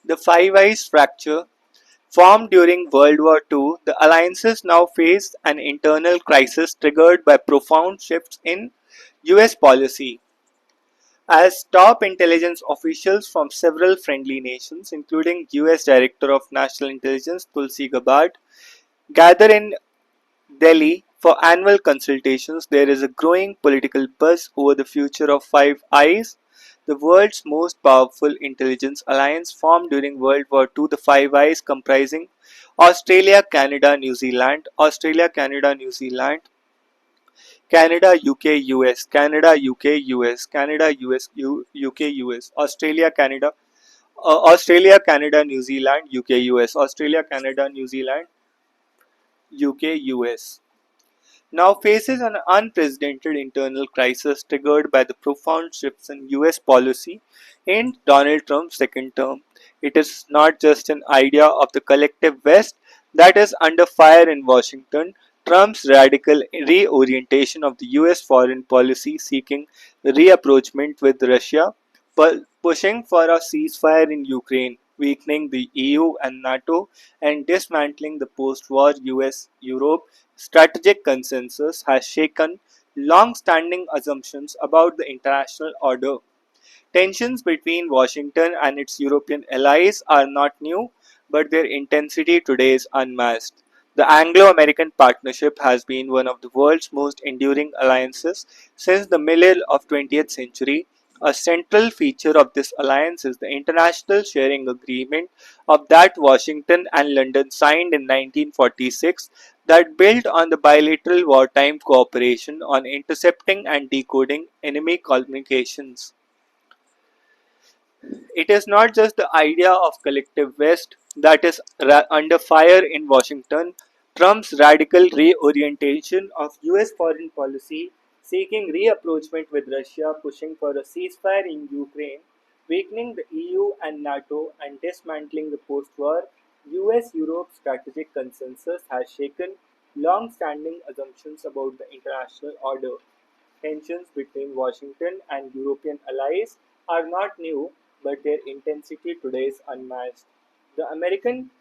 The Five Eyes fracture. Formed during World War II, the alliances now face an internal crisis triggered by profound shifts in US policy. As top intelligence officials from several friendly nations, including US Director of National Intelligence Tulsi Gabbard, gather in Delhi for annual consultations, there is a growing political buzz over the future of Five Eyes, the world's most powerful intelligence alliance formed during World War II. The Five Eyes comprising Australia, Canada, New Zealand, Australia, Canada, New Zealand, Canada, UK, US, Canada, UK, US, Canada, US, UK, US, Australia, Canada, Australia, Canada, New Zealand, UK, US, Australia, Canada, New Zealand, UK, US. Now faces an unprecedented internal crisis triggered by the profound shifts in US policy in Donald Trump's second term. It is not just an idea of the collective West that is under fire in Washington. Trump's radical reorientation of the US foreign policy seeking reapproachment with Russia, pushing for a ceasefire in Ukraine, weakening the EU and NATO, and dismantling the post war US Europe strategic consensus has shaken long standing assumptions about the international order. Tensions between Washington and its European allies are not new, but their intensity today is unmatched. The Anglo American Partnership has been one of the world's most enduring alliances since the middle of the 20th century. A central feature of this alliance is the International Sharing Agreement of that Washington and London signed in 1946 that built on the bilateral wartime cooperation on intercepting and decoding enemy communications. It is not just the idea of collective West that is under fire in Washington. Trump's radical reorientation of US foreign policy, seeking reapproachment with Russia, pushing for a ceasefire in Ukraine, weakening the EU and NATO, and dismantling the post war US Europe strategic consensus has shaken long standing assumptions about the international order. Tensions between Washington and European allies are not new, but their intensity today is unmatched. The American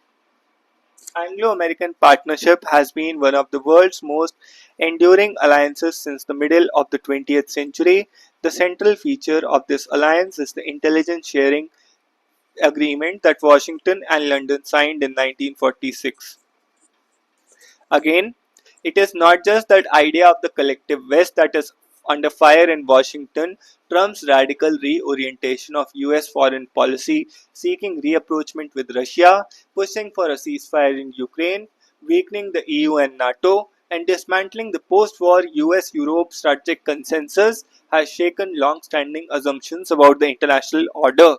Anglo American Partnership has been one of the world's most enduring alliances since the middle of the 20th century. The central feature of this alliance is the intelligence sharing agreement that Washington and London signed in 1946. Again, it is not just that idea of the collective West that is under fire in Washington. Trump's radical reorientation of US foreign policy, seeking reapproachment with Russia, pushing for a ceasefire in Ukraine, weakening the EU and NATO, and dismantling the post war US Europe strategic consensus has shaken long standing assumptions about the international order.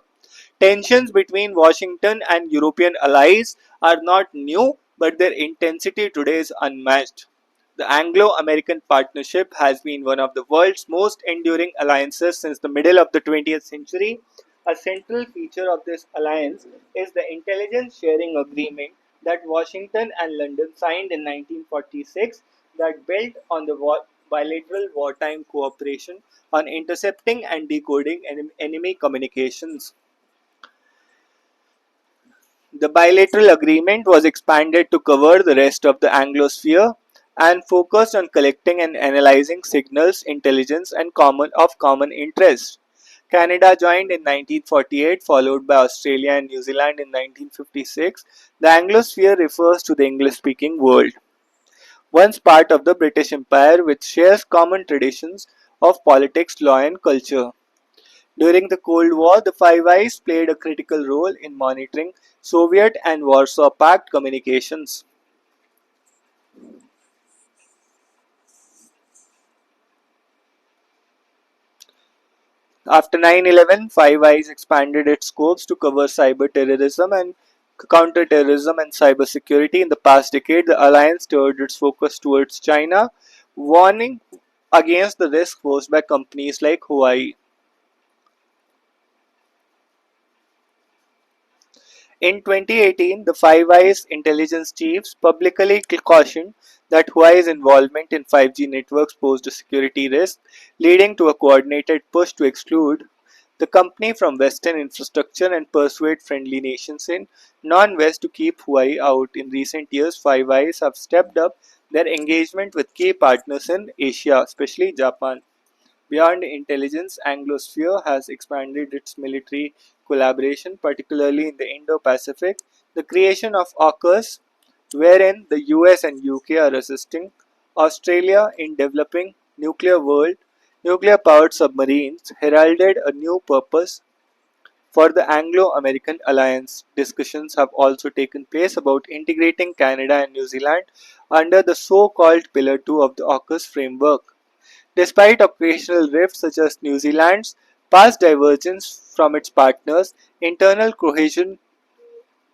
Tensions between Washington and European allies are not new, but their intensity today is unmatched. The Anglo American Partnership has been one of the world's most enduring alliances since the middle of the 20th century. A central feature of this alliance is the intelligence sharing agreement that Washington and London signed in 1946 that built on the bilateral wartime cooperation on intercepting and decoding enemy communications. The bilateral agreement was expanded to cover the rest of the Anglosphere and focused on collecting and analyzing signals, intelligence, and common interest. Canada joined in 1948, followed by Australia and New Zealand in 1956. The Anglosphere refers to the English-speaking world, once part of the British Empire, which shares common traditions of politics, law, and culture. During the Cold War, the Five Eyes played a critical role in monitoring Soviet and Warsaw Pact communications. After 9/11, Five Eyes expanded its scopes to cover cyber terrorism and counterterrorism and cybersecurity. In the past decade, the alliance turned its focus towards China, warning against the risk posed by companies like Huawei. In 2018, the Five Eyes intelligence chiefs publicly cautioned that Huawei's involvement in 5G networks posed a security risk, leading to a coordinated push to exclude the company from Western infrastructure and persuade friendly nations in non-West to keep Huawei out. In recent years, Five Eyes have stepped up their engagement with key partners in Asia, especially Japan. Beyond intelligence, Anglosphere has expanded its military collaboration, particularly in the Indo-Pacific. The creation of AUKUS, wherein the US and UK are assisting Australia in developing nuclear-powered submarines, heralded a new purpose for the Anglo-American alliance. Discussions have also taken place about integrating Canada and New Zealand under the so-called Pillar 2 of the AUKUS framework. Despite occasional rifts such as New Zealand's past divergence from its partners, internal cohesion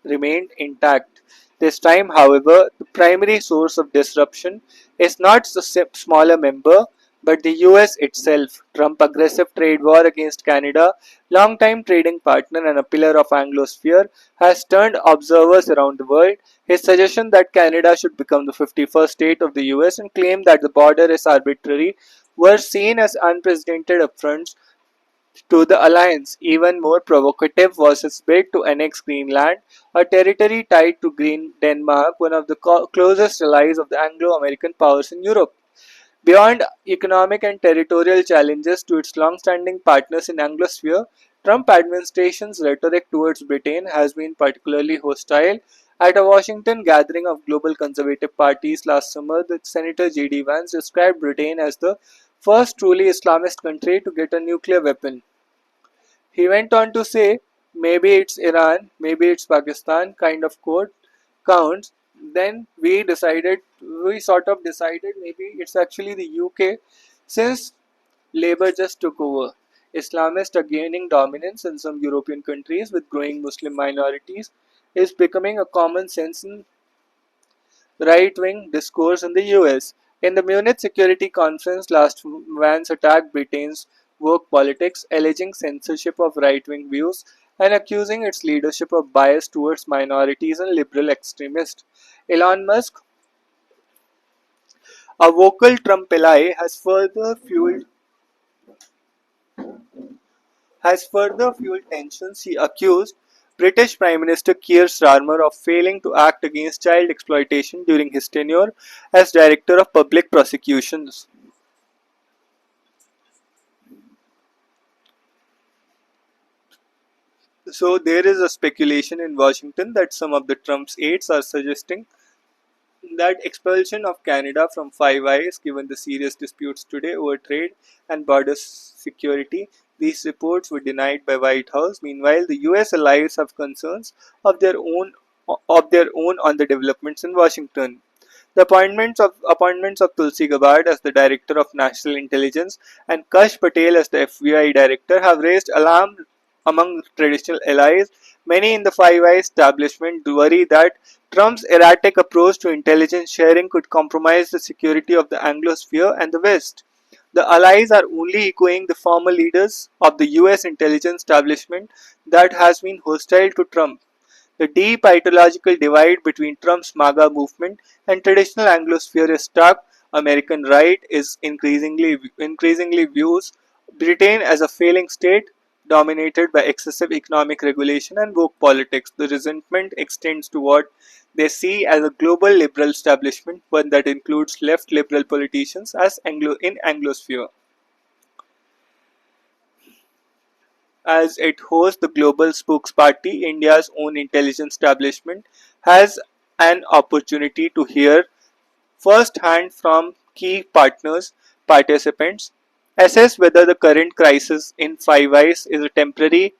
remained intact. This time, however, the primary source of disruption is not the smaller member but the US itself. Trump's aggressive trade war against Canada, longtime trading partner and a pillar of Anglosphere, has turned observers around the world. His suggestion that Canada should become the 51st state of the US and claim that the border is arbitrary were seen as unprecedented affronts to the alliance. Even more provocative was his bid to annex Greenland, a territory tied to Denmark, one of the closest allies of the Anglo-American powers in Europe. Beyond economic and territorial challenges to its long-standing partners in Anglosphere, Trump administration's rhetoric towards Britain has been particularly hostile. At a Washington gathering of global conservative parties last summer, the Senator J.D. Vance described Britain as the first truly Islamist country to get a nuclear weapon. He went on to say, maybe it's Iran, maybe it's Pakistan kind of quote counts. Then we sort of decided maybe it's actually the UK since Labour just took over. Islamists are gaining dominance in some European countries with growing Muslim minorities is becoming a common sense in right-wing discourse in the US. In the Munich Security Conference last, Vance attacked Britain's woke politics, alleging censorship of right-wing views and accusing its leadership of bias towards minorities and liberal extremists. Elon Musk, a vocal Trump ally, has further fueled tensions. He accused British Prime Minister Keir Starmer of failing to act against child exploitation during his tenure as Director of Public Prosecutions. So there is a speculation in Washington that some of the Trump's aides are suggesting that expulsion of Canada from Five Eyes, given the serious disputes today over trade and border security. These reports were denied by White House. Meanwhile, the US allies have concerns of their own on the developments in Washington. The appointments of Tulsi Gabbard as the Director of National Intelligence and Kash Patel as the FBI Director have raised alarm among traditional allies. Many in the Five Eyes establishment worry that Trump's erratic approach to intelligence sharing could compromise the security of the Anglosphere and the West. The allies are only echoing the former leaders of the US intelligence establishment that has been hostile to Trump. The deep ideological divide between Trump's MAGA movement and traditional Anglosphere is stark. American right is increasingly views Britain as a failing state dominated by excessive economic regulation and woke politics. The resentment extends to what they see as a global liberal establishment, one that includes left liberal politicians as in Anglosphere. As it hosts the Global Spokes Party, India's own intelligence establishment has an opportunity to hear first-hand from key participants, assess whether the current crisis in Five Eyes is a temporary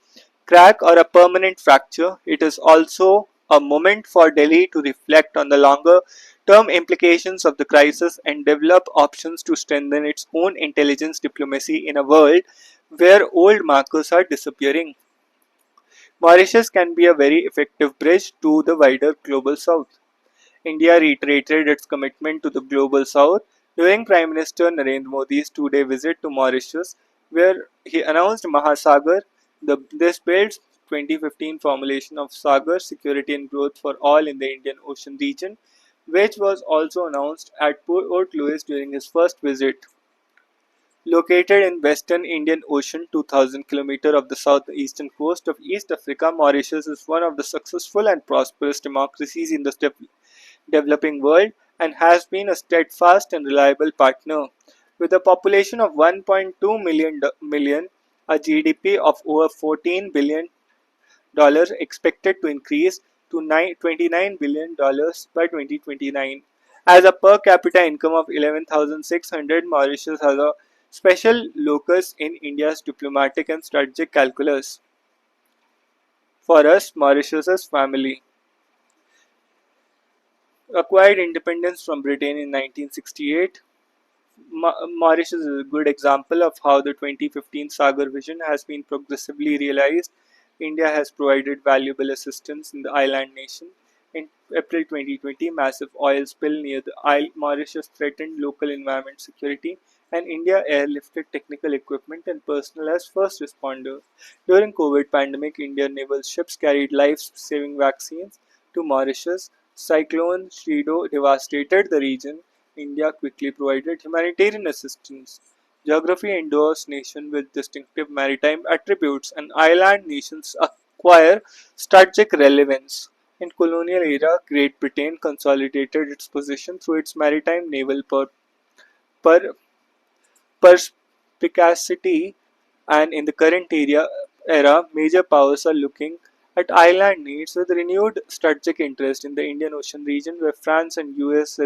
crack or a permanent fracture. It is also a moment for Delhi to reflect on the longer term implications of the crisis and develop options to strengthen its own intelligence diplomacy in a world where old markers are disappearing. Mauritius can be a very effective bridge to the wider global south. India reiterated its commitment to the Global South during Prime Minister Narendra Modi's two-day visit to Mauritius, where he announced Mahasagar. This builds 2015 formulation of Sagar Security and Growth for All in the Indian Ocean region, which was also announced at Port Louis during his first visit. Located in western Indian Ocean, 2000 km of the southeastern coast of East Africa, Mauritius is one of the successful and prosperous democracies in the developing world and has been a steadfast and reliable partner. With a population of 1.2 million, a GDP of over $14 billion expected to increase to $29 billion by 2029. As a per capita income of 11,600, Mauritius has a special locus in India's diplomatic and strategic calculus. For us, Mauritius's family acquired independence from Britain in 1968. Mauritius is a good example of how the 2015 Sagar vision has been progressively realized. India has provided valuable assistance in the island nation. In April 2020, massive oil spill near the Isle Mauritius threatened local environment security, and India airlifted technical equipment and personnel as first responders. During COVID pandemic, Indian naval ships carried life-saving vaccines to Mauritius. Cyclone Shrido devastated the region. India quickly provided humanitarian assistance. Geography endowed nations with distinctive maritime attributes, and island nations acquire strategic relevance. In colonial era, Great Britain consolidated its position through its maritime naval per, perspicacity, and in the current era, major powers are looking at island needs with renewed strategic interest in the Indian Ocean region, where France and US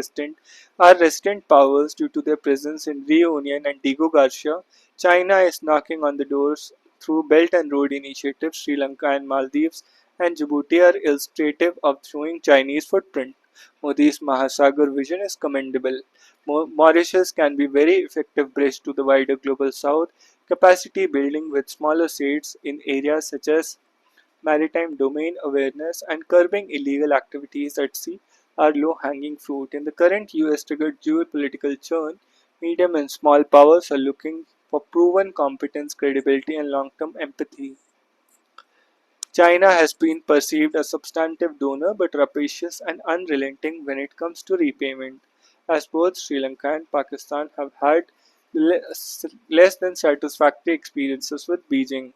are resident powers due to their presence in Reunion and Diego Garcia. China is knocking on the doors through Belt and Road Initiative. Sri Lanka and Maldives and Djibouti are illustrative of showing Chinese footprint. Modi's Mahasagar vision is commendable. Mauritius can be very effective bridge to the wider global south. Capacity building with smaller states in areas such as maritime domain awareness and curbing illegal activities at sea are low-hanging fruit. In the current US-triggered geopolitical churn, medium and small powers are looking for proven competence, credibility, and long-term empathy. China has been perceived as substantive donor but rapacious and unrelenting when it comes to repayment, as both Sri Lanka and Pakistan have had less than satisfactory experiences with Beijing.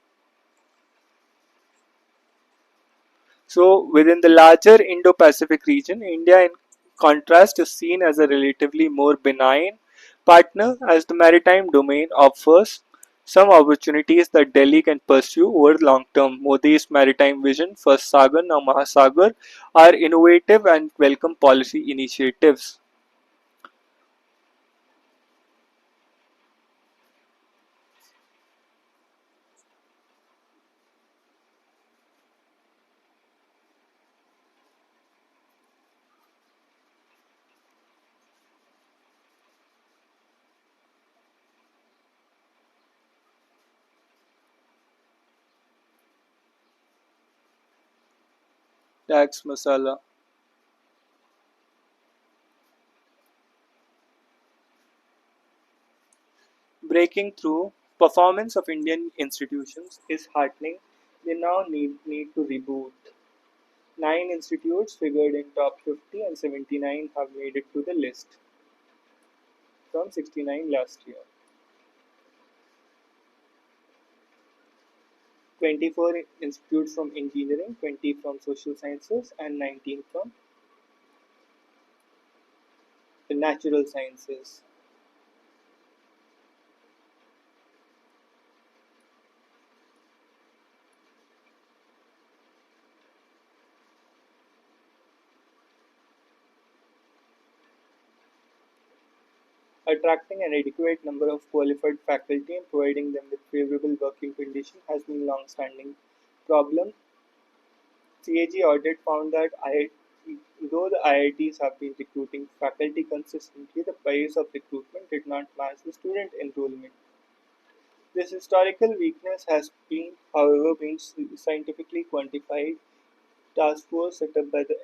So, within the larger Indo Pacific region, India, in contrast, is seen as a relatively more benign partner as the maritime domain offers some opportunities that Delhi can pursue over the long term. Modi's maritime vision, first Sagar, now Mahasagar, are innovative and welcome policy initiatives. Tax masala. Breaking through, performance of Indian institutions is heartening. They now need to reboot. Nine institutes figured in top 50 and 79 have made it to the list from 69 last year. 24 institutes from engineering, 20 from social sciences, and 19 from the natural sciences. Attracting an adequate number of qualified faculty and providing them with favorable working conditions has been a long-standing problem. CAG audit found that though the IITs have been recruiting faculty consistently, the pace of recruitment did not match the student enrollment. This historical weakness has been, however, been scientifically quantified. Task force set up by the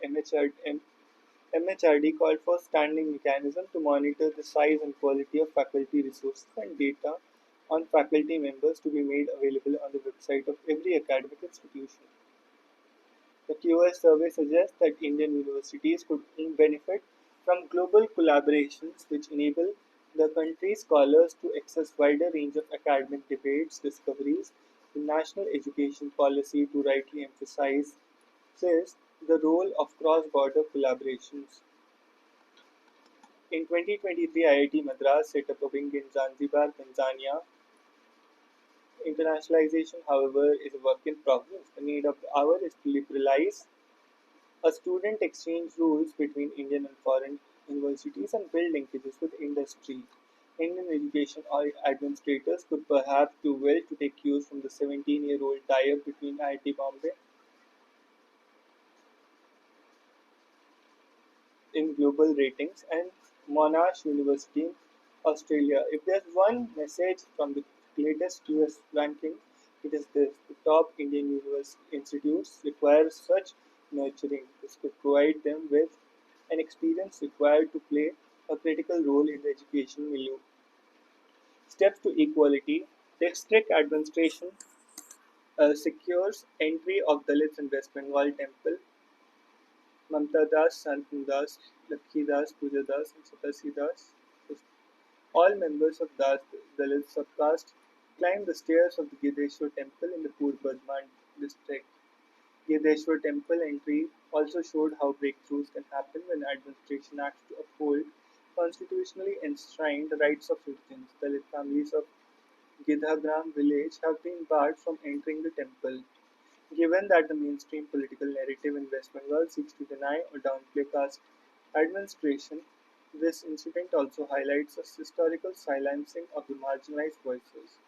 MHRD called for standing mechanism to monitor the size and quality of faculty resources and data on faculty members to be made available on the website of every academic institution. The QS survey suggests that Indian universities could benefit from global collaborations which enable the country's scholars to access wider range of academic debates, discoveries. The national education policy to rightly emphasize says the role of cross-border collaborations. In 2023, IIT Madras set up a wing in Zanzibar, Tanzania. Internationalization, however, is a work in progress. The need of the hour is to liberalize a student exchange rules between Indian and foreign universities and build linkages with industry. Indian education administrators could perhaps do well to take cues from the 17-year-old tie-up between IIT Bombay in global ratings and Monash University in Australia. If there's one message from the latest US ranking, it is this: the top Indian institutes require such nurturing. This could provide them with an experience required to play a critical role in the education milieu. Steps to equality. District administration secures entry of Dalits in West Bengal Temple. Mamta Das, Shantanu Das, Lakhi Das, Puja Das, and Satasi Das. All members of Dalit subcaste climb the stairs of the Gedeshwar temple in the Purb Bardhaman district. Gedeshwar temple entry also showed how breakthroughs can happen when administration acts to uphold constitutionally enshrined rights of citizens. Dalit families of Gidhagram village have been barred from entering the temple. Given that the mainstream political narrative in West Bengal seeks to deny or downplay caste administration, this incident also highlights the historical silencing of the marginalized voices.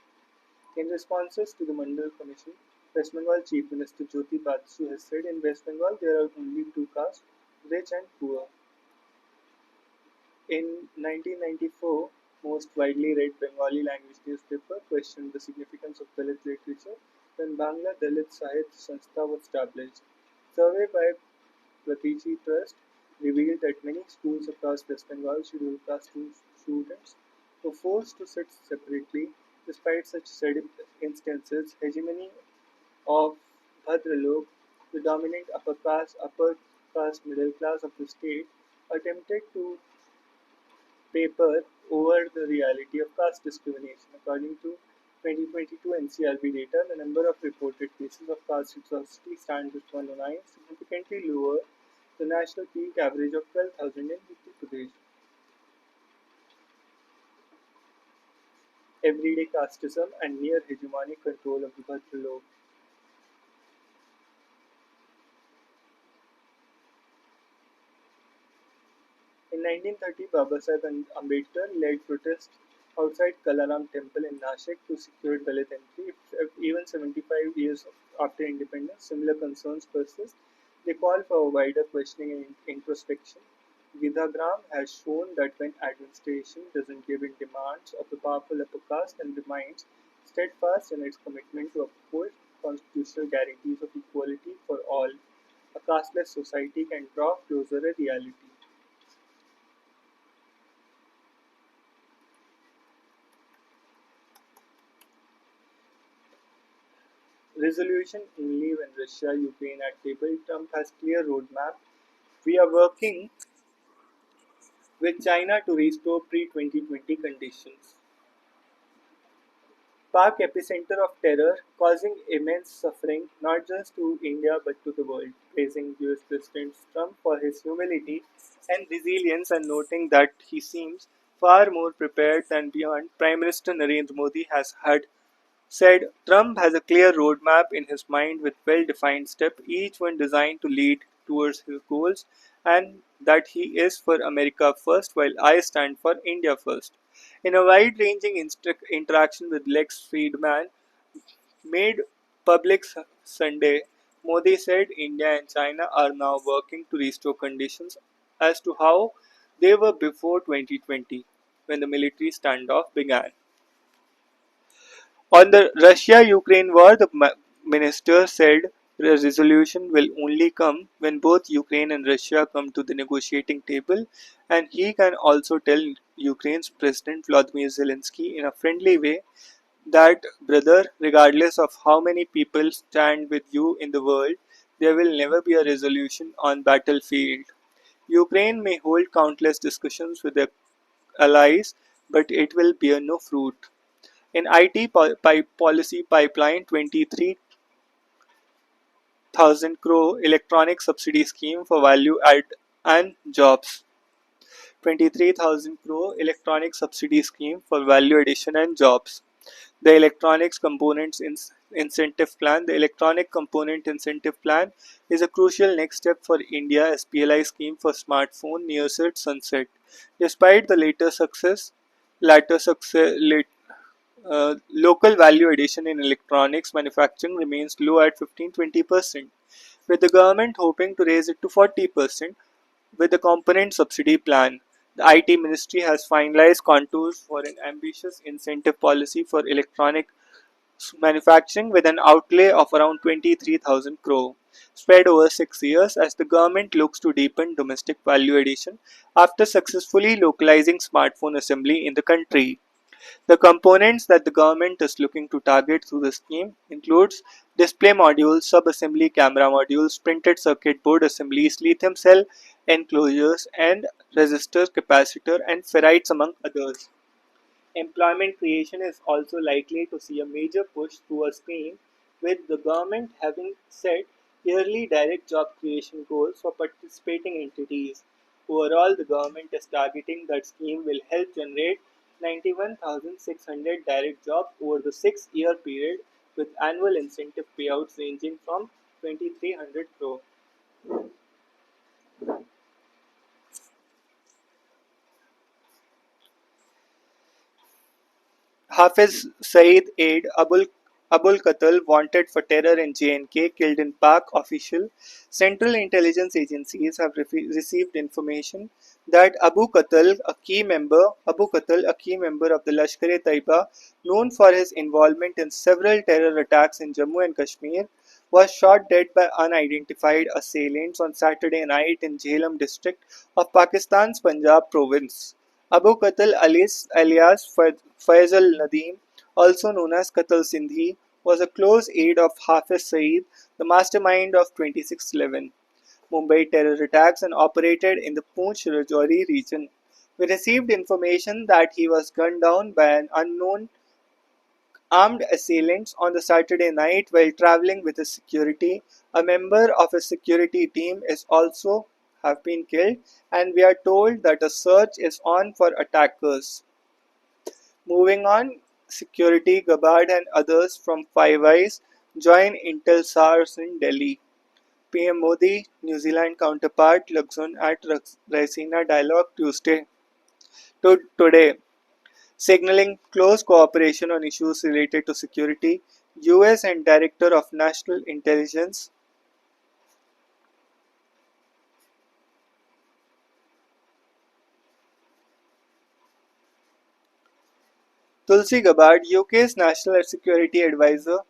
In responses to the Mandal Commission, West Bengal Chief Minister Jyoti Basu has said in West Bengal there are only two castes, rich and poor. In 1994, most widely read Bengali language newspaper questioned the significance of Dalit literature when Bangla Dalit Sahitya Sanstha was established. Survey by Pratichi Trust revealed that many schools across West Bengal scheduled caste students were forced to sit separately. Despite such instances, hegemony of Bhadralok, the dominant upper caste middle class of the state, attempted to paper over the reality of caste discrimination. According to 2022 NCRB data, the number of reported cases of caste atrocity stands at 109, significantly lower the national peak average of 12,000 in Uttar Pradesh. Everyday casteism and near hegemonic control of the Bhadralok. In 1930, Babasaheb Ambedkar led protests outside Kalaram Temple in Nashik to secure Dalit entry. Even 75 years after independence, similar concerns persist. They call for a wider questioning and introspection. Vidhagram has shown that when administration doesn't give in demands of the powerful upper caste and remains steadfast in its commitment to uphold constitutional guarantees of equality for all, a casteless society can draw closer a reality. Resolution only when Russia, Ukraine at table. Trump has clear roadmap. We are working with China to restore pre-2020 conditions. Pak epicenter of terror, causing immense suffering not just to India but to the world, praising US President Trump for his humility and resilience and noting that he seems far more prepared than beyond. Prime Minister Narendra Modi has had said Trump has a clear roadmap in his mind with well-defined steps, each one designed to lead towards his goals, and that he is for America first while I stand for India first. In a wide-ranging interaction with Lex Friedman made public Sunday, Modi said India and China are now working to restore conditions as to how they were before 2020, when the military standoff began. On the Russia-Ukraine war, the minister said a resolution will only come when both Ukraine and Russia come to the negotiating table, and he can also tell Ukraine's President Vladimir Zelensky in a friendly way that, brother, regardless of how many people stand with you in the world, there will never be a resolution on battlefield. Ukraine may hold countless discussions with their allies, but it will bear no fruit. In IT policy pipeline, 23,000 crore electronic subsidy scheme for value add and jobs. 23,000 crore electronic subsidy scheme for value addition and jobs. The Electronics Components Incentive Plan. The Electronic Component Incentive Plan is a crucial next step for India as PLI scheme for smartphone nears its sunset. Despite the latter success, local value addition in electronics manufacturing remains low at 15-20%, with the government hoping to raise it to 40% with the component subsidy plan. The IT Ministry has finalized contours for an ambitious incentive policy for electronic manufacturing with an outlay of around 23,000 crore, spread over 6 years as the government looks to deepen domestic value addition after successfully localizing smartphone assembly in the country. The components that the government is looking to target through the scheme includes display modules, sub-assembly camera modules, printed circuit board assemblies, lithium cell enclosures, and resistor, capacitor, and ferrites among others. Employment creation is also likely to see a major push through a scheme, with the government having set yearly direct job creation goals for participating entities. Overall, the government is targeting that scheme will help generate 91,600 direct jobs over the 6-year period, with annual incentive payouts ranging from 2,300 crore. Hafiz Saeed aide Abul Qatal wanted for terror in J&K, killed in Pak official. Central intelligence agencies have received information that Abu Qatal, a key member of the Lashkar-e-Taiba, known for his involvement in several terror attacks in Jammu and Kashmir, was shot dead by unidentified assailants on Saturday night in Jhelum district of Pakistan's Punjab province. Abu Qatal alias Faisal Nadeem, also known as Qatal Sindhi, was a close aide of Hafiz Saeed, the mastermind of 2611 Mumbai terror attacks and operated in the Poonch Rajouri region. We received information that he was gunned down by an unknown armed assailants on the Saturday night while traveling with his security. A member of his security team is also have been killed, and we are told that a search is on for attackers. Moving on, security Gabbard and others from Five Eyes join Intel SARS in Delhi. PM Modi, New Zealand counterpart, Luxon at Raisina Dialogue Tuesday. Today, signaling close cooperation on issues related to security, US and Director of National Intelligence Tulsi Gabbard, UK's National Security Advisor,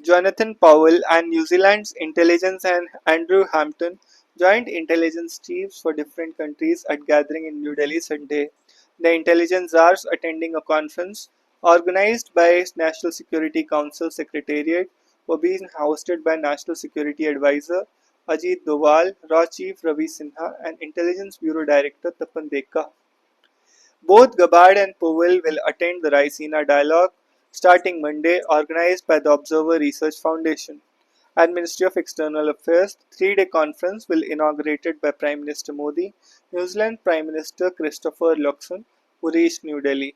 Jonathan Powell, and New Zealand's intelligence and Andrew Hampton, joint intelligence chiefs for different countries at gathering in New Delhi Sunday. The intelligence czars attending a conference organized by National Security Council Secretariat were being hosted by National Security Advisor Ajit Doval, Raw Chief Ravi Sinha, and Intelligence Bureau Director Tapan Dekka. Both Gabbard and Powell will attend the Raisina Dialogue starting Monday, organized by the Observer Research Foundation and Ministry of External Affairs. The three-day conference will be inaugurated by Prime Minister Modi, New Zealand Prime Minister Christopher Luxon, who reached New Delhi.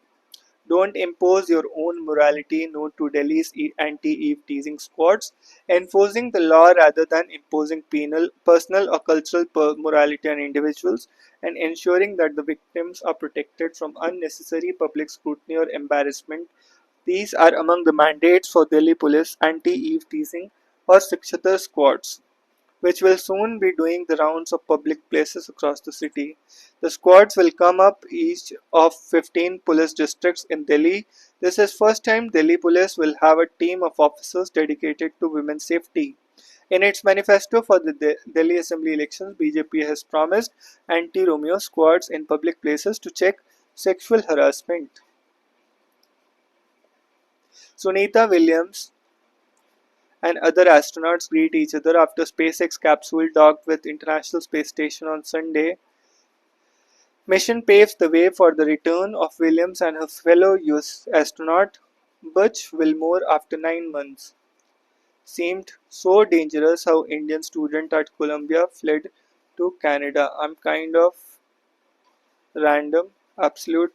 Don't impose your own morality, note to Delhi's anti-Eve teasing squads, enforcing the law rather than imposing penal, personal or cultural morality on individuals, and ensuring that the victims are protected from unnecessary public scrutiny or embarrassment. These are among the mandates for Delhi Police anti-Eve teasing or Shikshatar squads, which will soon be doing the rounds of public places across the city. The squads will come up each of 15 police districts in Delhi. This is first time Delhi Police will have a team of officers dedicated to women's safety. In its manifesto for the Delhi Assembly elections, BJP has promised anti-Romeo squads in public places to check sexual harassment. Sunita Williams and other astronauts greet each other after SpaceX capsule docked with International Space Station on Sunday. Mission paves the way for the return of Williams and her fellow US astronaut Butch Wilmore after 9 months. Seemed so dangerous how Indian student at Columbia fled to Canada. I'm kind of random, absolute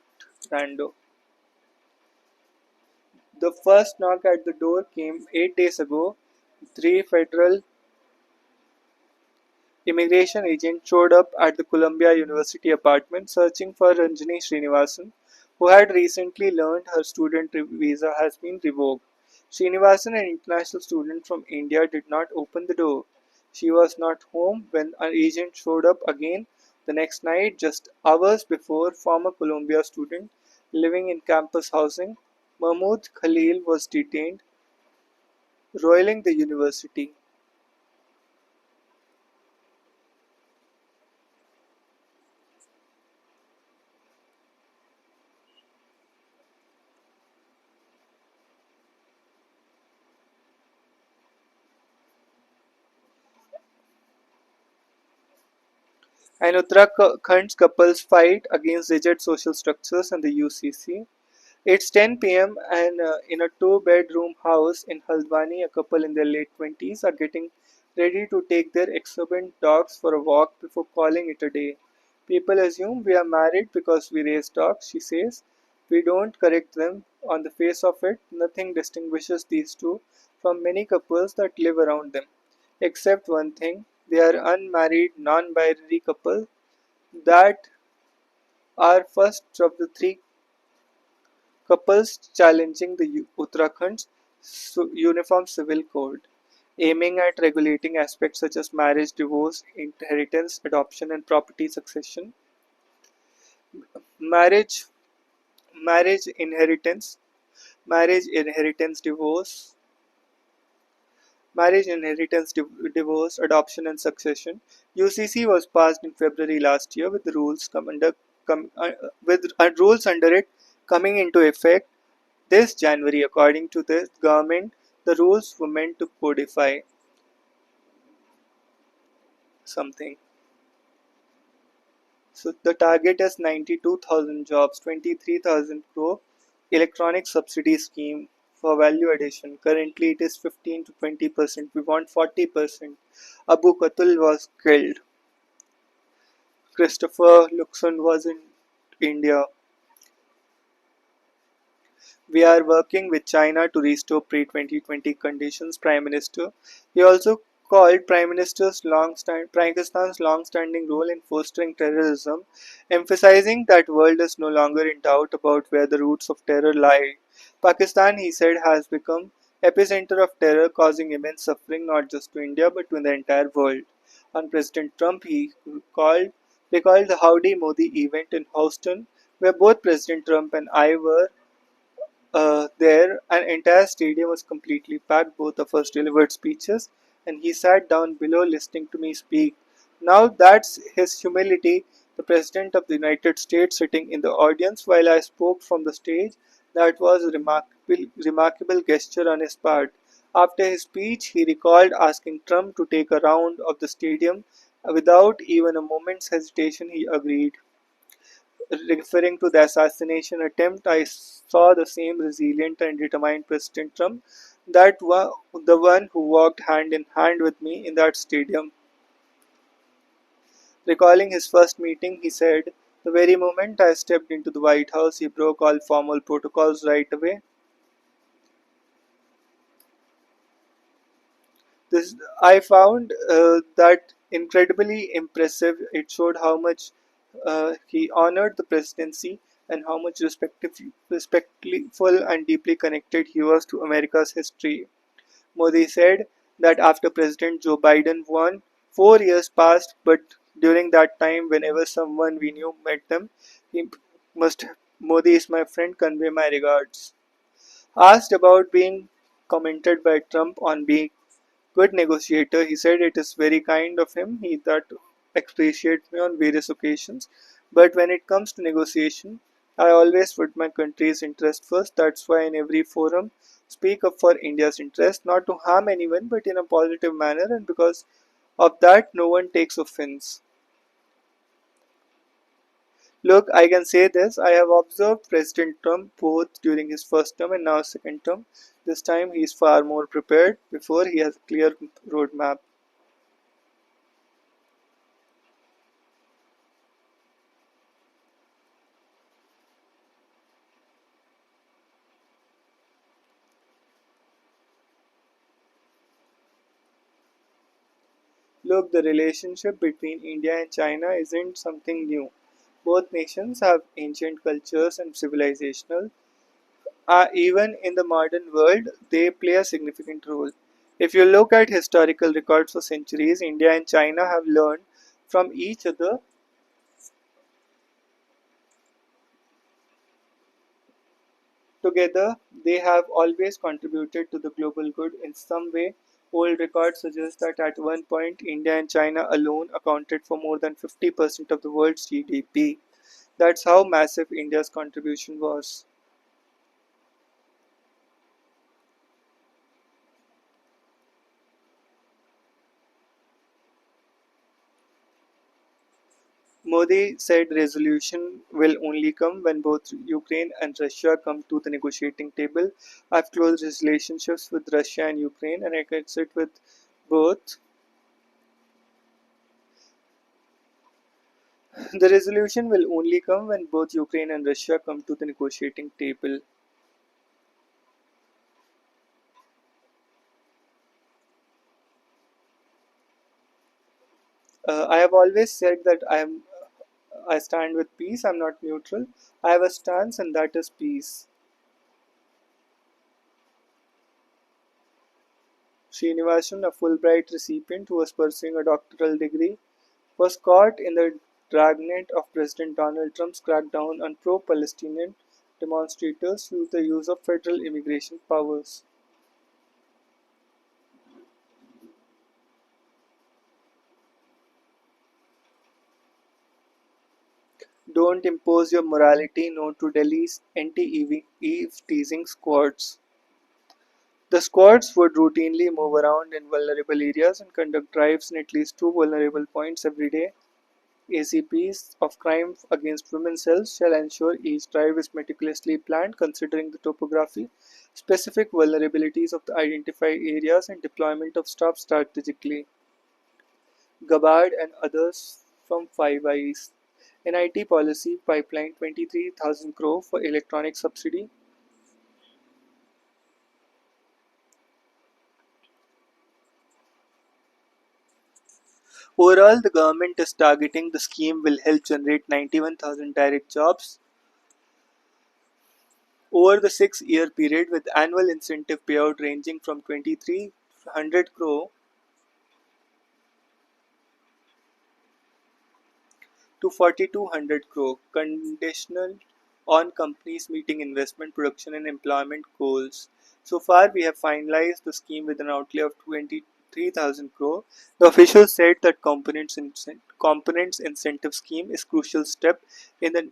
rando. The first knock at the door came 8 days ago. Three federal immigration agents showed up at the Columbia University apartment searching for Ranjani Srinivasan, who had recently learned her student visa has been revoked. Srinivasan, an international student from India, did not open the door. She was not home when an agent showed up again the next night, just hours before. Former Columbia student living in campus housing, Mahmood Khalil, was detained, roiling the university. And Uttarakhand's couples fight against rigid social structures and the UCC. It's 10 p.m. and in a two-bedroom house in Haldwani, a couple in their late 20s are getting ready to take their exuberant dogs for a walk before calling it a day. People assume we are married because we raise dogs, she says. We don't correct them. On the face of it, nothing distinguishes these two from many couples that live around them. Except one thing, they are unmarried, non-binary couple that are first of the three couples challenging the Uttarakhand's Uniform Civil Code, aiming at regulating aspects such as marriage, divorce, inheritance, adoption, and property succession. Marriage, marriage, inheritance, divorce, divorce, adoption, and succession. UCC was passed in February last year with the rules under it coming into effect this January. According to the government, the rules were meant to codify something. So the target is 92,000 jobs, 23,000 crore electronic subsidy scheme for value addition. Currently it is 15 to 20%. We want 40%. Abu Qatul was killed. Christopher Luxon was in India. We are working with China to restore pre-2020 conditions, Prime Minister. He also called Pakistan's long-standing role in fostering terrorism, emphasizing that world is no longer in doubt about where the roots of terror lie. Pakistan, he said, has become epicenter of terror, causing immense suffering not just to India but to the entire world. On President Trump, he recalled the Howdy Modi event in Houston, where both President Trump and I were there, an entire stadium was completely packed. Both of us delivered speeches, and he sat down below listening to me speak. Now that's his humility, the President of the United States sitting in the audience while I spoke from the stage. That was a remarkable gesture on his part. After his speech, he recalled asking Trump to take a round of the stadium. Without even a moment's hesitation, he agreed. Referring to the assassination attempt, I saw the same resilient and determined President Trump that the one who walked hand in hand with me in that stadium. Recalling his first meeting, he said, "The very moment I stepped into the White House, he broke all formal protocols right away. This I found that incredibly impressive. It showed how much he honored the presidency and how much respectful and deeply connected he was to America's history." Modi said that after President Joe Biden won, 4 years passed, but during that time, whenever someone we knew met them, he must Modi is my friend, convey my regards. Asked about being commented by Trump on being good negotiator, he said it is very kind of him. He that appreciates me on various occasions, but when it comes to negotiation, I always put my country's interest first. That's why in every forum, speak up for India's interest, not to harm anyone, but in a positive manner, and because of that, no one takes offense. Look, I can say this. I have observed President Trump both during his first term and now second term. This time he is far more prepared. Before he has a clear roadmap. Look, the relationship between India and China isn't something new. Both nations have ancient cultures and civilizational. Even in the modern world, they play a significant role. If you look at historical records for centuries, India and China have learned from each other. Together, they have always contributed to the global good in some way. Old records suggest that at one point, India and China alone accounted for more than 50% of the world's GDP. That's how massive India's contribution was. Modi said resolution will only come when both Ukraine and Russia come to the negotiating table. I've close relationships with Russia and Ukraine, and I can sit with both. The resolution will only come when both Ukraine and Russia come to the negotiating table. I have always said that I stand with peace. I'm not neutral. I have a stance, and that is peace. Srinivasan, a Fulbright recipient who was pursuing a doctoral degree, was caught in the dragnet of President Donald Trump's crackdown on pro-Palestinian demonstrators through the use of federal immigration powers. Don't impose your morality, no to Delhi's anti-Eve teasing squads. The squads would routinely move around in vulnerable areas and conduct drives in at least two vulnerable points every day. ACPs of crime against women cells shall ensure each drive is meticulously planned considering the topography, specific vulnerabilities of the identified areas, and deployment of staff strategically. Gabbard and others from Five Eyes. NIT policy pipeline 23,000 crore for electronic subsidy. Overall, the government is targeting the scheme will help generate 91,000 direct jobs over the 6-year period with annual incentive payout ranging from 2300 crore to 4200 crore, conditional on companies meeting investment, production and employment goals. So far, we have finalized the scheme with an outlay of 23,000 crore. The officials said that components incentive scheme is crucial step in the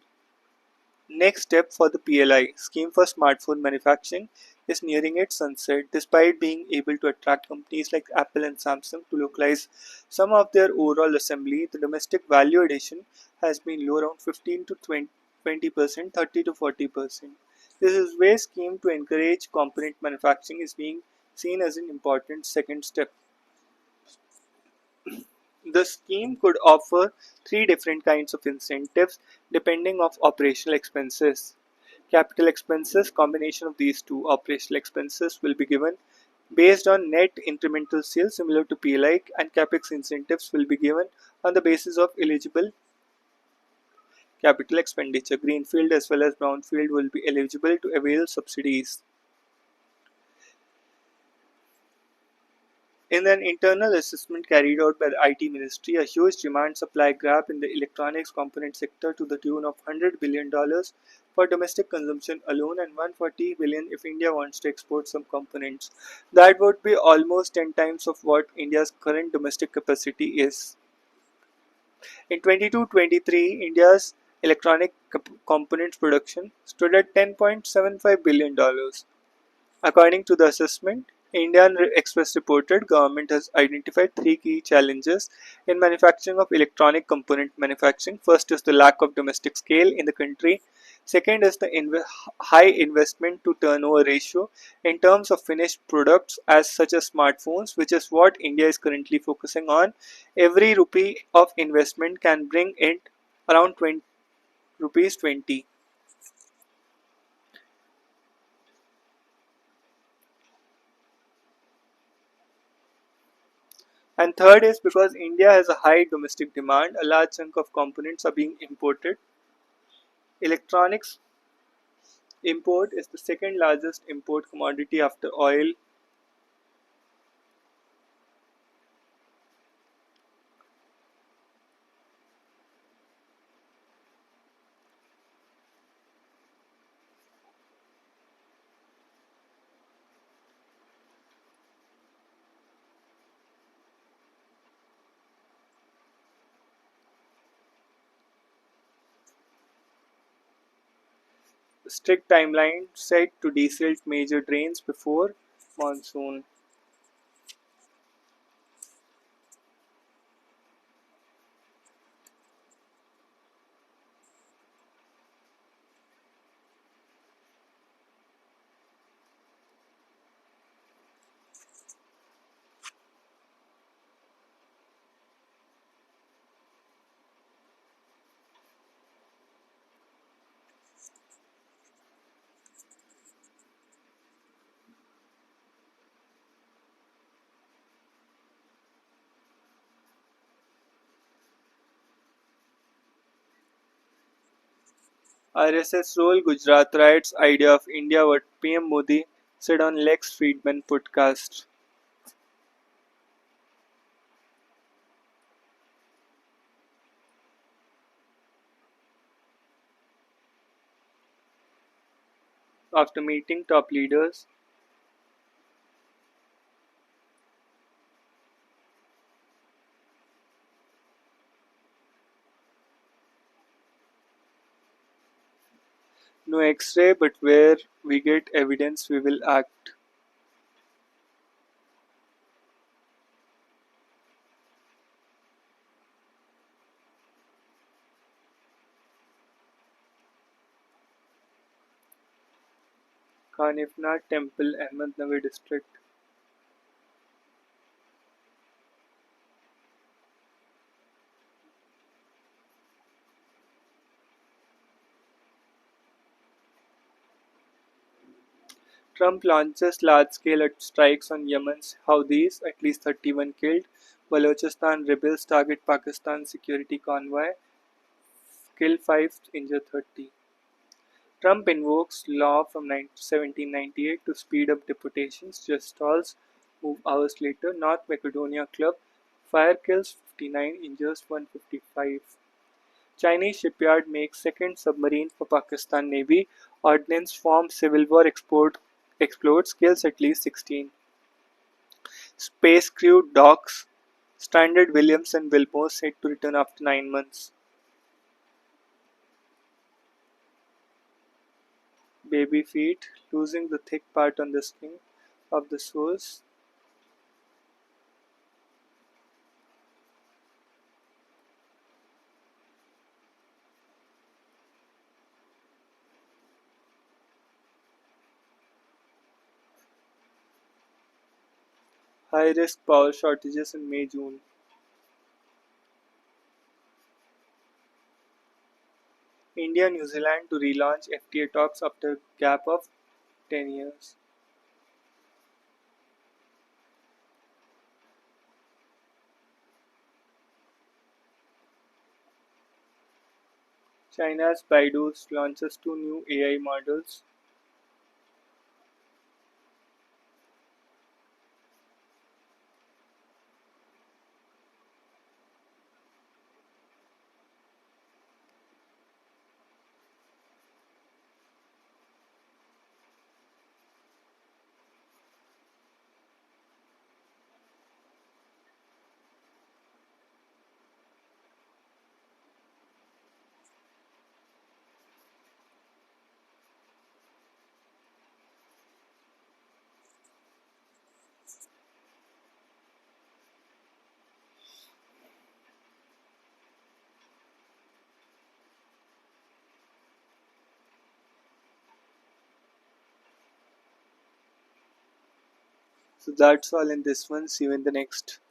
next step for the PLI scheme for smartphone manufacturing is nearing its sunset, despite being able to attract companies like Apple and Samsung to localize some of their overall assembly. The domestic value addition has been low around 15 to 20%, 30 to 40%. This is where scheme to encourage component manufacturing is being seen as an important second step. The scheme could offer three different kinds of incentives depending of operational expenses. Capital expenses, combination of these two operational expenses will be given based on net incremental sales similar to PLI, and capex incentives will be given on the basis of eligible capital expenditure. Greenfield as well as brownfield will be eligible to avail subsidies. In an internal assessment carried out by the IT Ministry, a huge demand-supply gap in the electronics component sector to the tune of $100 billion for domestic consumption alone and 140 billion if India wants to export some components. That would be almost 10 times of what India's current domestic capacity is. In 22-23, India's electronic components production stood at $10.75 billion. According to the assessment, Indian Express reported government has identified three key challenges in manufacturing of electronic component manufacturing. First is the lack of domestic scale in the country. Second is the high investment to turnover ratio in terms of finished products as such as smartphones, which is what India is currently focusing on. Every rupee of investment can bring it around 20 rupees 20. And third is because India has a high domestic demand, a large chunk of components are being imported. Electronics import is the second largest import commodity after oil. Strict timeline set to desilt major drains before monsoon. RSS role Gujarat riots idea of India what PM Modi said on Lex Friedman podcast. After meeting top leaders, no X-ray, but where we get evidence, we will act. Kanifnath Temple, Ahmednagar district. Trump launches large-scale strikes on Yemen's Houthis, at least 31 killed. Balochistan rebels target Pakistan security convoy, kill 5, injure 30. Trump invokes law from 1798 to speed up deportations, just stalls move hours later. North Macedonia club, fire kills 59, injures 155. Chinese shipyard makes second submarine for Pakistan Navy. Ordnance forms civil war explodes, kills at least 16. Space crew docks. Stranded Williams and Wilmore said to return after 9 months. Baby feet, losing the thick part on the skin of the soles. High risk power shortages in May June. India New Zealand to relaunch FTA talks after gap of 10 years. China's Baidu launches two new AI models. So that's all in this one. See you in the next.